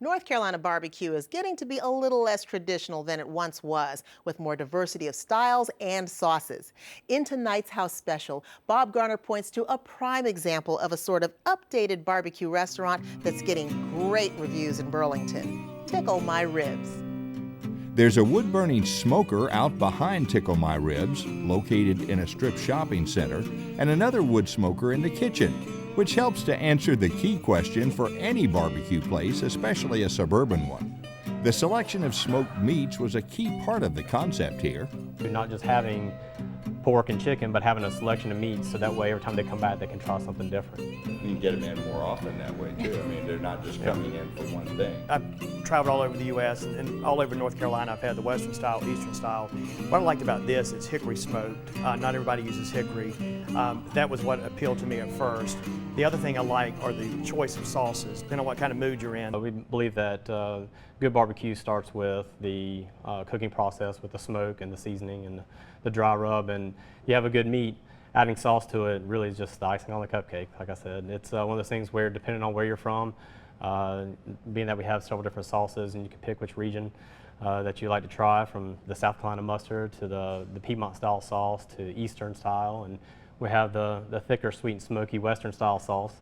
North Carolina barbecue is getting to be a little less traditional than it once was, with more diversity of styles and sauces. In tonight's House Special, Bob Garner points to a prime example of a sort of updated barbecue restaurant that's getting great reviews in Burlington. Tickle My Ribs. There's a wood-burning smoker out behind Tickle My Ribs, located in a strip shopping center, and another wood smoker in the kitchen, which helps to answer the key question for any barbecue place, especially a suburban one. The selection of smoked meats was a key part of the concept here. You're not just having pork and chicken, but having a selection of meats, so that way every time they come back they can try something different. You can get them in more often that way too. I mean, they're not just coming in for one thing. I've traveled all over the U.S. and all over North Carolina. I've had the Western style, Eastern style. What I liked about this is hickory smoked. Not everybody uses hickory. That was what appealed to me at first. The other thing I like are the choice of sauces, depending on what kind of mood you're in. We believe that good barbecue starts with the cooking process, with the smoke and the seasoning and the dry rub, and you have a good meat. Adding sauce to it really is just the icing on the cupcake. Like I said, it's one of those things where, depending on where you're from, being that we have several different sauces and you can pick which region that you like to try, from the South Carolina mustard to the Piedmont style sauce to Eastern style, and we have the thicker, sweet and smoky Western style sauce.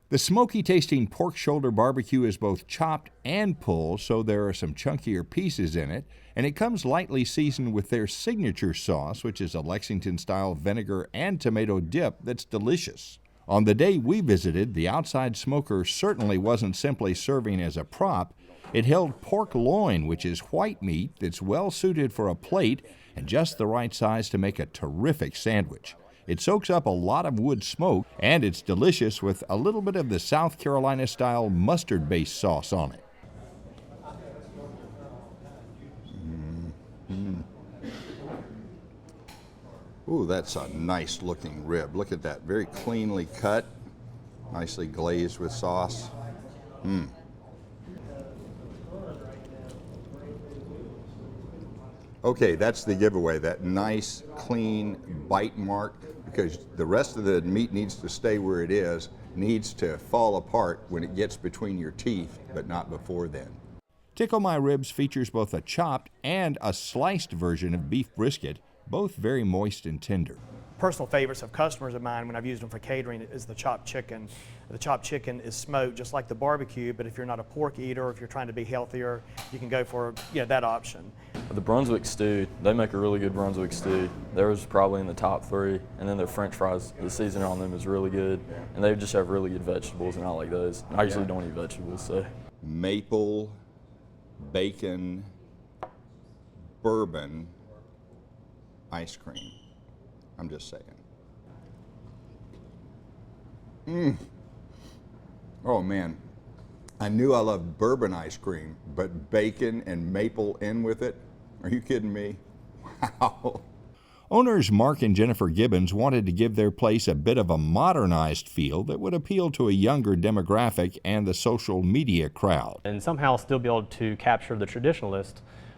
The smoky tasting pork shoulder barbecue is both chopped and pulled, so there are some chunkier pieces in it, and it comes lightly seasoned with their signature sauce, which is a Lexington style vinegar and tomato dip that's delicious. On the day we visited, the outside smoker certainly wasn't simply serving as a prop. It held pork loin, which is white meat that's well suited for a plate and just the right size to make a terrific sandwich. It soaks up a lot of wood smoke, and it's delicious with a little bit of the South Carolina style mustard-based sauce on it. Ooh, that's a nice looking rib. Look at that, very cleanly cut, nicely glazed with sauce. Okay, that's the giveaway, that nice, clean bite mark, because the rest of the meat needs to stay where it is, needs to fall apart when it gets between your teeth, but not before then. Tickle My Ribs features both a chopped and a sliced version of beef brisket, both very moist and tender. Personal favorites of customers of mine when I've used them for catering is the chopped chicken. The chopped chicken is smoked just like the barbecue, but if you're not a pork eater, or if you're trying to be healthier, you can go for that option. The Brunswick stew, they make a really good Brunswick stew. Theirs probably in the top 3, and then their French fries, the seasoning on them is really good, and they just have really good vegetables, and I like those. I usually don't eat vegetables, so. Maple, bacon, bourbon, ice cream. I'm just saying. Oh man, I knew I loved bourbon ice cream, but bacon and maple in with it? Are you kidding me? Wow. Owners Mark and Jennifer Gibbons wanted to give their place a bit of a modernized feel that would appeal to a younger demographic and the social media crowd. And somehow still be able to capture the traditionalist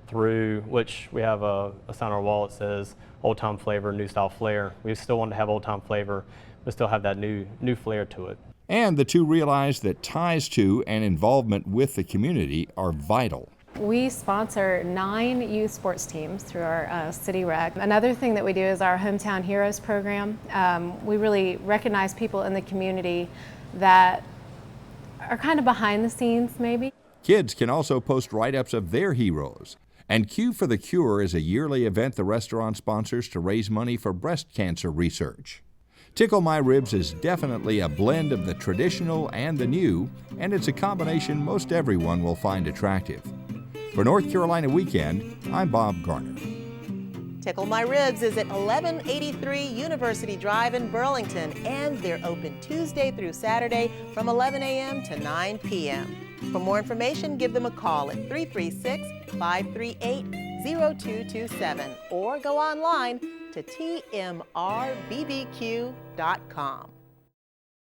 through which we have a sign on our wall that says old time flavor, new style flair. We still want to have old time flavor, but still have that new flair to it. And the two realized that ties to and involvement with the community are vital. We sponsor 9 youth sports teams through our city rec. Another thing that we do is our Hometown Heroes program. We really recognize people in the community that are kind of behind the scenes maybe. Kids can also post write-ups of their heroes. And Q for the Cure is a yearly event the restaurant sponsors to raise money for breast cancer research. Tickle My Ribs is definitely a blend of the traditional and the new, and it's a combination most everyone will find attractive. For North Carolina Weekend, I'm Bob Garner. Tickle My Ribs is at 1183 University Drive in Burlington, and they're open Tuesday through Saturday from 11 a.m. to 9 p.m. For more information, give them a call at 336-538-0227 or go online to tmrbbq.com.